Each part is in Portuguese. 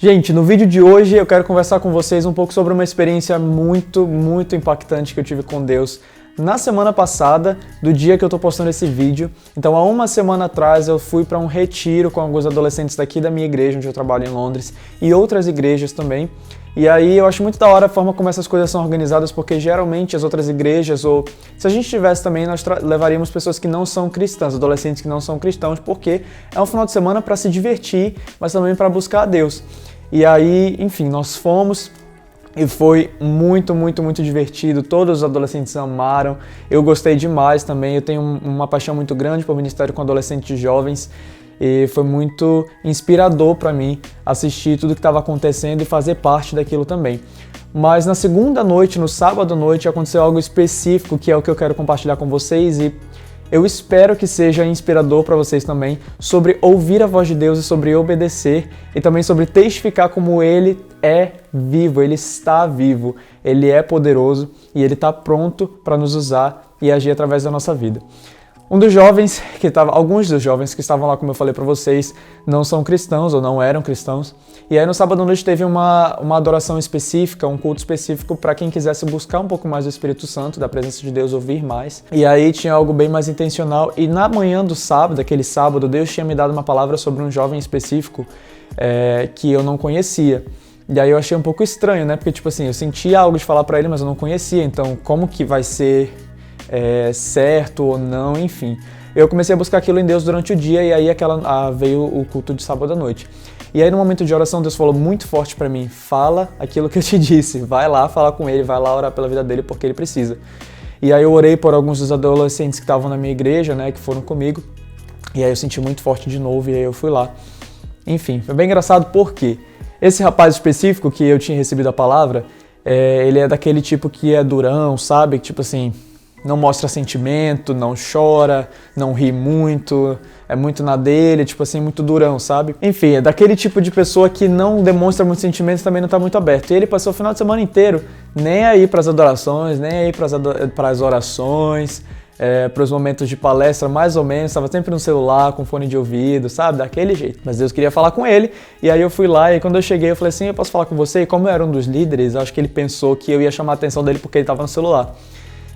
Gente, no vídeo de hoje eu quero conversar com vocês um pouco sobre uma experiência muito impactante que eu tive com Deus na semana passada, do dia que eu tô postando esse vídeo. Então, há uma semana atrás eu fui para um retiro com alguns adolescentes daqui da minha igreja, onde eu trabalho em Londres, e outras igrejas também. E aí eu acho muito da hora a forma como essas coisas são organizadas, porque geralmente as outras igrejas, ou se a gente tivesse também, nós levaríamos pessoas que não são cristãs, adolescentes que não são cristãos, porque é um final de semana para se divertir, mas também para buscar a Deus. E aí, enfim, nós fomos e foi muito divertido, todos os adolescentes amaram, eu gostei demais também, eu tenho uma paixão muito grande por ministério com adolescentes e jovens, e foi muito inspirador para mim assistir tudo que estava acontecendo e fazer parte daquilo também. Mas na segunda noite, no sábado à noite, aconteceu algo específico que é o que eu quero compartilhar com vocês e eu espero que seja inspirador para vocês também sobre ouvir a voz de Deus e sobre obedecer e também sobre testificar como Ele é vivo, Ele está vivo, Ele é poderoso e Ele está pronto para nos usar e agir através da nossa vida. Alguns dos jovens que estavam lá, como eu falei para vocês, não são cristãos ou não eram cristãos. E aí no sábado à noite teve uma adoração específica, um culto específico para quem quisesse buscar um pouco mais do Espírito Santo, da presença de Deus, ouvir mais. E aí tinha algo bem mais intencional. E na manhã do sábado, aquele sábado, Deus tinha me dado uma palavra sobre um jovem específico que eu não conhecia. E aí eu achei um pouco estranho, né? Porque tipo assim, eu sentia algo de falar para ele, mas eu não conhecia. Então como que vai ser certo ou não, enfim. Eu comecei a buscar aquilo em Deus durante o dia e aí veio o culto de sábado à noite. E aí no momento de oração Deus falou muito forte pra mim, fala aquilo que eu te disse, vai lá falar com ele, vai lá orar pela vida dele porque ele precisa. E aí eu orei por alguns dos adolescentes que estavam na minha igreja, né, que foram comigo, e aí eu senti muito forte de novo e aí eu fui lá. Enfim, foi bem engraçado porque esse rapaz específico que eu tinha recebido a palavra, ele é daquele tipo que é durão, sabe, tipo assim, não mostra sentimento, não chora, não ri muito, é muito na dele, tipo assim, muito durão, sabe? Enfim, é daquele tipo de pessoa que não demonstra muito sentimento e também não tá muito aberto. E ele passou o final de semana inteiro nem aí pras adorações, nem aí pras orações, pros momentos de palestra, mais ou menos, estava sempre no celular, com fone de ouvido, sabe? Daquele jeito. Mas Deus queria falar com ele, e aí eu fui lá, e quando eu cheguei eu falei assim, eu posso falar com você? E como eu era um dos líderes, acho que ele pensou que eu ia chamar a atenção dele porque ele tava no celular.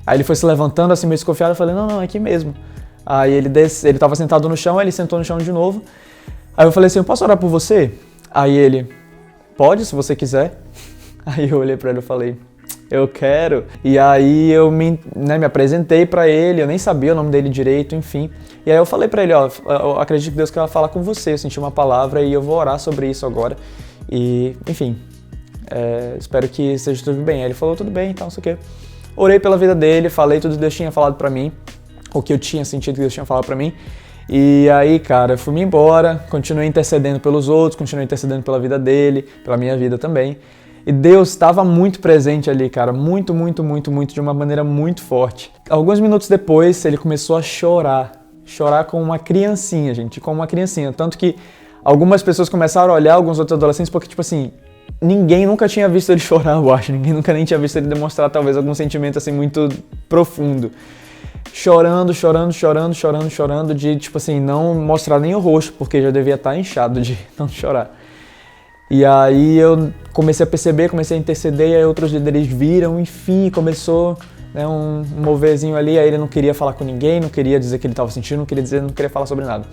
Aí ele foi se levantando assim meio desconfiado, eu falei, não, é aqui mesmo. Aí ele tava sentado no chão, aí ele sentou no chão de novo. Aí eu falei assim, eu posso orar por você? Aí ele, pode, se você quiser. Aí eu olhei pra ele e falei, eu quero. E aí eu me apresentei pra ele, eu nem sabia o nome dele direito, enfim. E aí eu falei pra ele, ó, eu acredito que Deus quer falar com você, eu senti uma palavra e eu vou orar sobre isso agora. E, enfim, espero que seja tudo bem. Aí ele falou, tudo bem, então, não sei o quê. Orei pela vida dele, falei tudo que Deus tinha falado pra mim, o que eu tinha sentido que Deus tinha falado pra mim. E aí, cara, fui-me embora, continuei intercedendo pelos outros, continuei intercedendo pela vida dele, pela minha vida também. E Deus estava muito presente ali, cara, muito, de uma maneira muito forte. Alguns minutos depois, ele começou a chorar com uma criancinha, gente, com uma criancinha. Tanto que algumas pessoas começaram a olhar alguns outros adolescentes, porque, tipo assim, ninguém nunca tinha visto ele chorar, eu acho. Ninguém nunca nem tinha visto ele demonstrar talvez algum sentimento assim muito profundo. Chorando, de tipo assim, não mostrar nem o rosto, porque já devia estar inchado de tanto chorar. E aí eu comecei a perceber, comecei a interceder, e aí outros líderes viram, enfim, começou um moverzinho ali, aí ele não queria falar com ninguém, não queria dizer que ele estava sentindo, não queria falar sobre nada.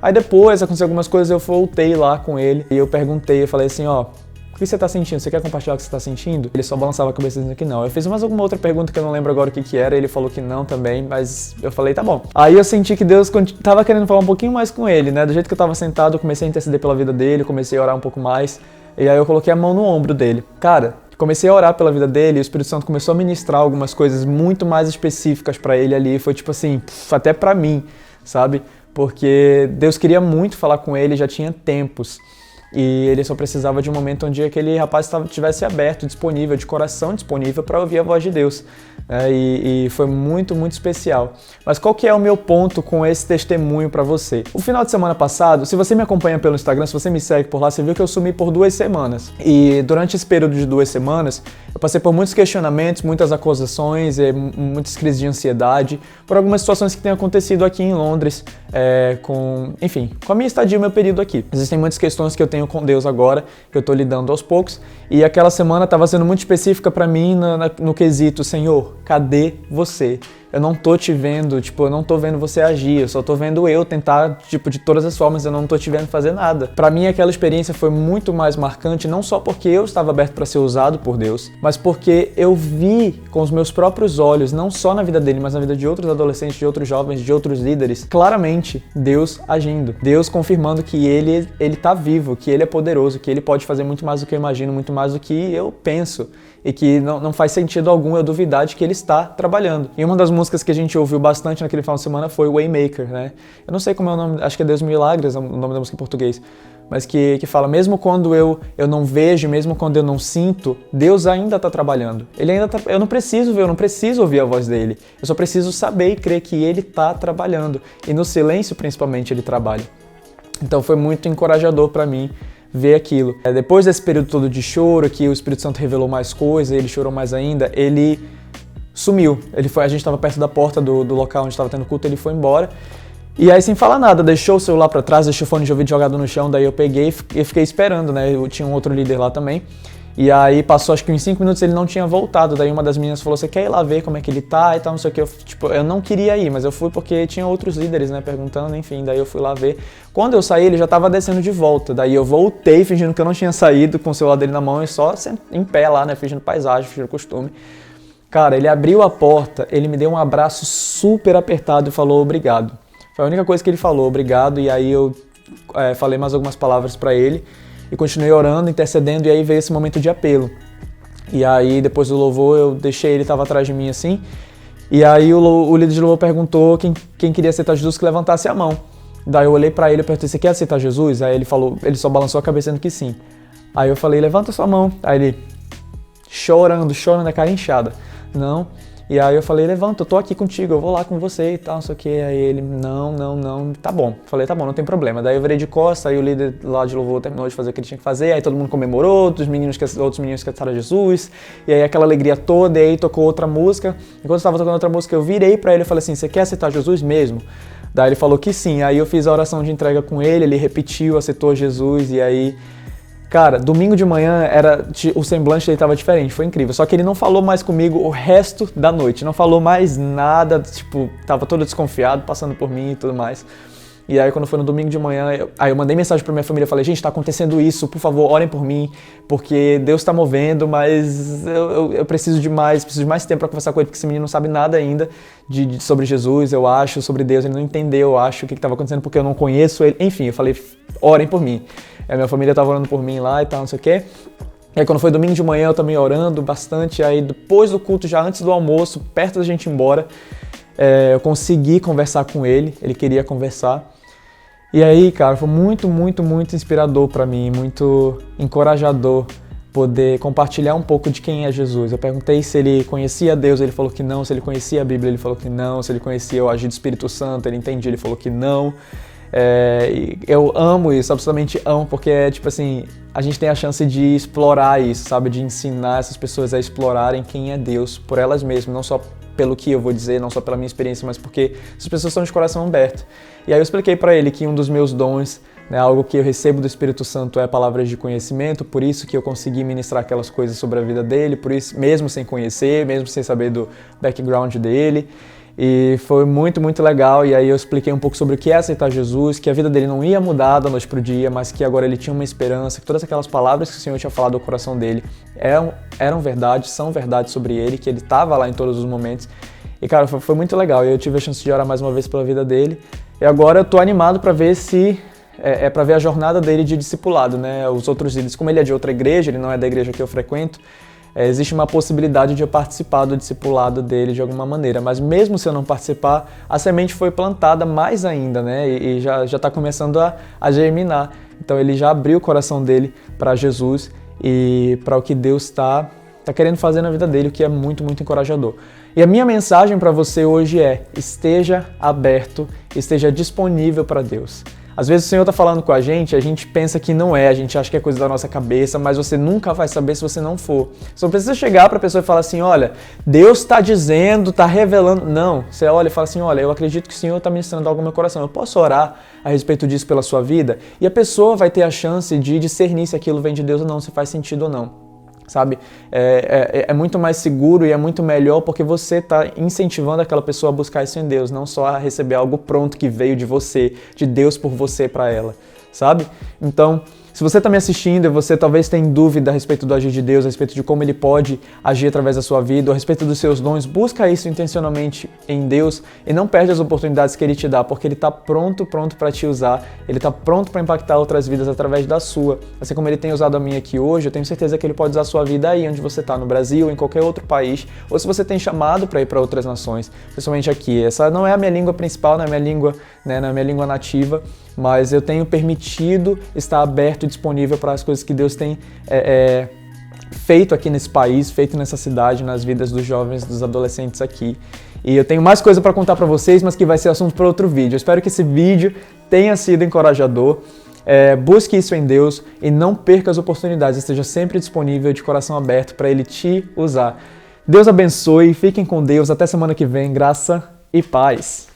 Aí depois aconteceu algumas coisas, eu voltei lá com ele e eu perguntei, eu falei assim, ó, o que você tá sentindo? Você quer compartilhar o que você tá sentindo? Ele só balançava a cabeça dizendo que não. Eu fiz mais alguma outra pergunta que eu não lembro agora o que era, ele falou que não também, mas eu falei, tá bom. Aí eu senti que Deus tava querendo falar um pouquinho mais com ele, né? Do jeito que eu tava sentado, eu comecei a interceder pela vida dele, comecei a orar um pouco mais, e aí eu coloquei a mão no ombro dele. Cara, comecei a orar pela vida dele e o Espírito Santo começou a ministrar algumas coisas muito mais específicas pra ele ali, foi tipo assim, até pra mim, sabe? Porque Deus queria muito falar com ele, já tinha tempos. E ele só precisava de um momento onde aquele rapaz estivesse aberto, disponível, de coração disponível para ouvir a voz de Deus. E foi muito especial. Mas qual que é o meu ponto com esse testemunho para você? O final de semana passado, se você me acompanha pelo Instagram, se você me segue por lá, você viu que eu sumi por 2 semanas. E durante esse período de 2 semanas, eu passei por muitos questionamentos, muitas acusações, muitas crises de ansiedade, por algumas situações que têm acontecido aqui em Londres, com a minha estadia e meu período aqui. Existem muitas questões que eu tenho tenho com Deus agora, que eu tô lidando aos poucos. E aquela semana estava sendo muito específica para mim no quesito, Senhor, cadê você? Eu não tô te vendo, eu não tô vendo você agir, eu só tô vendo eu tentar, de todas as formas, eu não tô te vendo fazer nada. Para mim, aquela experiência foi muito mais marcante, não só porque eu estava aberto para ser usado por Deus, mas porque eu vi com os meus próprios olhos, não só na vida dele, mas na vida de outros adolescentes, de outros jovens, de outros líderes, claramente Deus agindo. Deus confirmando que ele tá vivo, que ele é poderoso, que ele pode fazer muito mais do que eu imagino, muito mais do que eu penso. E que não faz sentido algum eu duvidar de que ele está trabalhando. E uma das músicas que a gente ouviu bastante naquele final de semana foi Waymaker, né? Eu não sei como é o nome, acho que é Deus Milagres, o nome da música em português, mas que fala, mesmo quando eu não vejo, mesmo quando eu não sinto, Deus ainda está trabalhando. Ele ainda tá, eu não preciso ver, eu não preciso ouvir a voz dele. Eu só preciso saber e crer que ele está trabalhando. E no silêncio, principalmente, ele trabalha. Então foi muito encorajador para mim ver aquilo. Depois desse período todo de choro, que o Espírito Santo revelou mais coisas, ele chorou mais ainda, ele sumiu. A gente estava perto da porta do local onde estava tendo culto, ele foi embora. E aí, sem falar nada, deixou o celular para trás, deixou o fone de ouvido jogado no chão, daí eu peguei e fiquei esperando, né? Eu tinha um outro líder lá também. E aí passou, acho que uns 5 minutos ele não tinha voltado. Daí uma das meninas falou, você quer ir lá ver como é que ele tá e tal, não sei o que. Eu não queria ir, mas eu fui porque tinha outros líderes, né, perguntando, enfim. Daí eu fui lá ver. Quando eu saí, ele já tava descendo de volta. Daí eu voltei, fingindo que eu não tinha saído, com o celular dele na mão e só em pé lá, né, fingindo paisagem, fingindo costume. Cara, ele abriu a porta, ele me deu um abraço super apertado e falou obrigado. Foi a única coisa que ele falou, obrigado. E aí eu falei mais algumas palavras pra ele. E continuei orando, intercedendo, e aí veio esse momento de apelo. E aí, depois do louvor, eu deixei ele, estava atrás de mim assim. E aí o líder de louvor perguntou quem queria aceitar Jesus que levantasse a mão. Daí eu olhei para ele e perguntei, você quer aceitar Jesus? Aí ele falou, ele só balançou a cabeça dizendo que sim. Aí eu falei, levanta sua mão. Aí ele, chorando, a cara inchada. Não. E aí eu falei, levanta, eu tô aqui contigo, eu vou lá com você e tal, não sei o que. Aí ele, não, tá bom. Falei, tá bom, não tem problema. Daí eu virei de costas, aí o líder lá de louvor terminou de fazer o que ele tinha que fazer, aí todo mundo comemorou, outros meninos que aceitaram Jesus, e aí aquela alegria toda, e aí tocou outra música. Enquanto eu estava tocando outra música, eu virei pra ele e falei assim, você quer aceitar Jesus mesmo? Daí ele falou que sim, aí eu fiz a oração de entrega com ele repetiu, aceitou Jesus, e aí... Cara, domingo de manhã o semblante dele estava diferente, foi incrível. Só que ele não falou mais comigo o resto da noite, não falou mais nada, tava todo desconfiado, passando por mim e tudo mais. E aí quando foi no domingo de manhã, eu mandei mensagem pra minha família, falei, gente, tá acontecendo isso, por favor, orem por mim, porque Deus tá movendo, mas eu preciso de mais tempo pra conversar com ele, porque esse menino não sabe nada ainda sobre Jesus, eu acho, sobre Deus, ele não entendeu, eu acho, o que tava acontecendo, porque eu não conheço ele. Enfim, eu falei, orem por mim. A minha família tava orando por mim lá e tal, não sei o quê. E aí quando foi domingo de manhã, eu também orando bastante, aí depois do culto, já antes do almoço, perto da gente ir embora, eu consegui conversar com ele queria conversar. E aí, cara, foi muito inspirador pra mim, muito encorajador poder compartilhar um pouco de quem é Jesus. Eu perguntei se ele conhecia Deus, ele falou que não, se ele conhecia a Bíblia, ele falou que não, se ele conhecia o agir do Espírito Santo, ele entendia, ele falou que não. Eu amo isso, absolutamente amo, porque a gente tem a chance de explorar isso, sabe? De ensinar essas pessoas a explorarem quem é Deus por elas mesmas, não só pelo que eu vou dizer, não só pela minha experiência, mas porque essas pessoas estão de coração aberto. E aí eu expliquei para ele que um dos meus dons, né, algo que eu recebo do Espírito Santo é palavras de conhecimento, por isso que eu consegui ministrar aquelas coisas sobre a vida dele, por isso, mesmo sem conhecer, mesmo sem saber do background dele. E foi muito legal, e aí eu expliquei um pouco sobre o que é aceitar Jesus, que a vida dele não ia mudar da noite pro dia, mas que agora ele tinha uma esperança, que todas aquelas palavras que o Senhor tinha falado ao coração dele eram verdade, são verdade sobre ele, que ele estava lá em todos os momentos. E cara, foi muito legal, e eu tive a chance de orar mais uma vez pela vida dele, e agora eu tô animado para ver para ver a jornada dele de discipulado, né? Os outros líderes, como ele é de outra igreja, ele não é da igreja que eu frequento, existe uma possibilidade de eu participar do discipulado dele de alguma maneira, mas mesmo se eu não participar, a semente foi plantada mais ainda, né? E já está começando a germinar. Então ele já abriu o coração dele para Jesus e para o que Deus está querendo fazer na vida dele, o que é muito encorajador. E a minha mensagem para você hoje esteja aberto, esteja disponível para Deus. Às vezes o Senhor está falando com a gente pensa que não é, a gente acha que é coisa da nossa cabeça, mas você nunca vai saber se você não for. Você não precisa chegar para a pessoa e falar assim, olha, Deus está dizendo, está revelando. Não, você olha e fala assim, olha, eu acredito que o Senhor está ministrando algo no meu coração, eu posso orar a respeito disso pela sua vida? E a pessoa vai ter a chance de discernir se aquilo vem de Deus ou não, se faz sentido ou não. Sabe? É muito mais seguro e é muito melhor porque você está incentivando aquela pessoa a buscar isso em Deus, não só a receber algo pronto que veio de você, de Deus por você para ela, sabe? Então, se você está me assistindo e você talvez tenha dúvida a respeito do agir de Deus, a respeito de como Ele pode agir através da sua vida, ou a respeito dos seus dons, busca isso intencionalmente em Deus e não perde as oportunidades que Ele te dá, porque Ele está pronto para te usar, Ele está pronto para impactar outras vidas através da sua. Assim como Ele tem usado a minha aqui hoje, eu tenho certeza que Ele pode usar a sua vida aí onde você está, no Brasil, em qualquer outro país, ou se você tem chamado para ir para outras nações, principalmente aqui. Essa não é a minha língua principal, não é a minha língua, né, não é a minha língua nativa, mas eu tenho permitido estar aberto e disponível para as coisas que Deus tem feito aqui nesse país, feito nessa cidade, nas vidas dos jovens, dos adolescentes aqui. E eu tenho mais coisa para contar para vocês, mas que vai ser assunto para outro vídeo. Eu espero que esse vídeo tenha sido encorajador. Busque isso em Deus e não perca as oportunidades. Esteja sempre disponível, de coração aberto, para Ele te usar. Deus abençoe, fiquem com Deus. Até semana que vem. Graça e paz.